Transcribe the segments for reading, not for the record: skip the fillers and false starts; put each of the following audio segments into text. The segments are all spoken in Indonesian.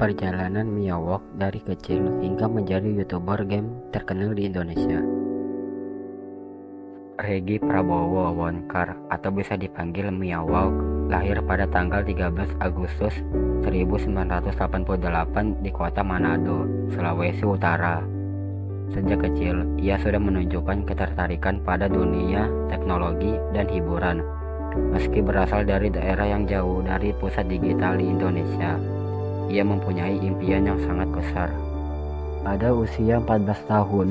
perjalanan Miyawak dari kecil hingga menjadi YouTuber game terkenal di Indonesia. Regi Prabowo Wonkar atau bisa dipanggil Miyawak lahir pada tanggal 13 Agustus 1988 di kota Manado, Sulawesi Utara. Sejak kecil, ia sudah menunjukkan ketertarikan pada dunia teknologi dan hiburan. Meski berasal dari daerah yang jauh dari pusat digital di Indonesia, ia mempunyai impian yang sangat besar. Pada usia 14 tahun,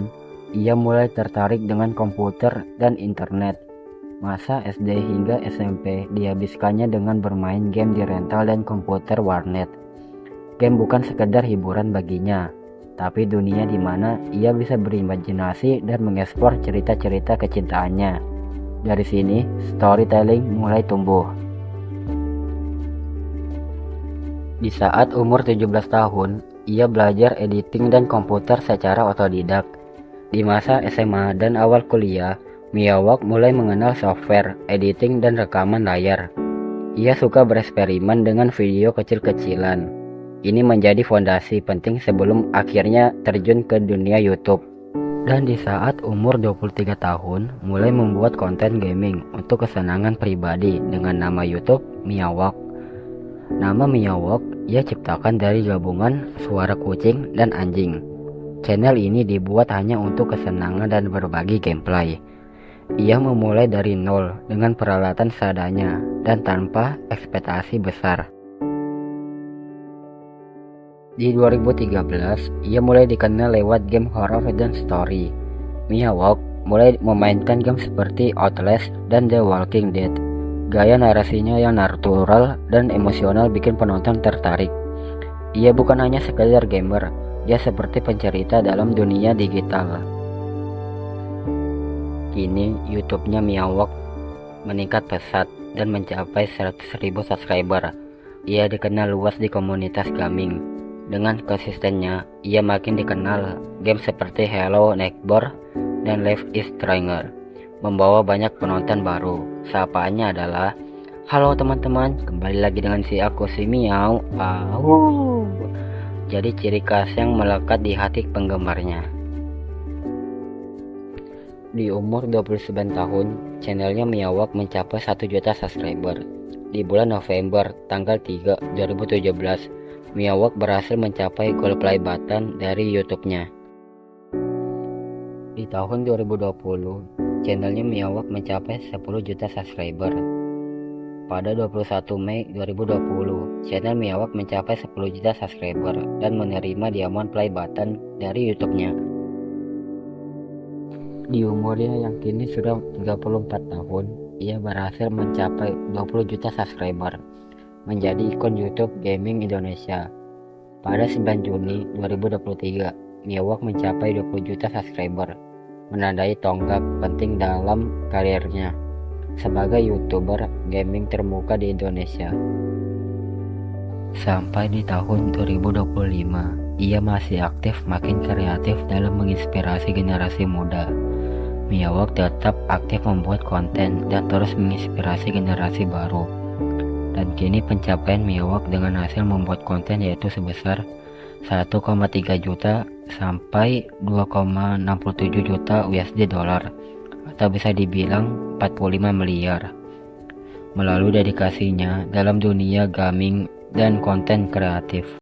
ia mulai tertarik dengan komputer dan internet. Masa SD hingga SMP dihabiskannya dengan bermain game di rental dan komputer warnet. Game bukan sekedar hiburan baginya, tapi dunia di mana ia bisa berimajinasi dan mengekspor cerita-cerita kecintaannya. Dari sini, storytelling mulai tumbuh. Di saat umur 17 tahun, ia belajar editing dan komputer secara otodidak. Di masa SMA dan awal kuliah, Miyawak mulai mengenal software, editing, dan rekaman layar. Ia suka bereksperimen dengan video kecil-kecilan. Ini menjadi fondasi penting sebelum akhirnya terjun ke dunia YouTube. Dan di saat umur 23 tahun, mulai membuat konten gaming untuk kesenangan pribadi dengan nama YouTube Miyawak. Nama Miyawak ia ciptakan dari gabungan suara kucing dan anjing. Channel ini dibuat hanya untuk kesenangan dan berbagi gameplay. Ia memulai dari nol dengan peralatan seadanya dan tanpa ekspektasi besar. Di 2013, ia mulai dikenal lewat game horror dan story. Miyawak mulai memainkan game seperti Outlast dan The Walking Dead. Gaya narasinya yang natural dan emosional bikin penonton tertarik. Ia bukan hanya sekedar gamer, ia seperti pencerita dalam dunia digital. Kini YouTube-nya Miyawak meningkat pesat dan mencapai 100.000 subscriber. Ia dikenal luas di komunitas gaming. Dengan konsistennya, ia makin dikenal. Game seperti Hello Neighbor dan Life is Strange membawa banyak penonton baru. Sapaannya adalah, "Halo teman-teman, kembali lagi dengan aku si Miau." Jadi ciri khas yang melekat di hati penggemarnya. Di umur 29 tahun, channelnya Miyawak mencapai 1 juta subscriber. Di bulan November tanggal 3, 2017, Miyawak berhasil mencapai gold play button dari YouTube-nya. Di tahun 2020, channelnya Miyawak mencapai 10 juta subscriber. Pada 21 Mei 2020, channel Miyawak mencapai 10 juta subscriber dan menerima diamond play button dari YouTube-nya. Di umurnya yang kini sudah 34 tahun, ia berhasil mencapai 20 juta subscriber, menjadi ikon YouTube gaming Indonesia. Pada 9 Juni 2023, Miyawak mencapai 20 juta subscriber, menandai tonggak penting dalam karirnya sebagai YouTuber gaming termuka di Indonesia. Sampai di tahun 2025, ia masih aktif makin kreatif dalam menginspirasi generasi muda. Miyawak tetap aktif membuat konten dan terus menginspirasi generasi baru. Dan kini pencapaian Miyawak dengan hasil membuat konten yaitu sebesar 1,3 juta sampai 2,67 juta USD dolar atau bisa dibilang 45 miliar melalui dedikasinya dalam dunia gaming dan konten kreatif.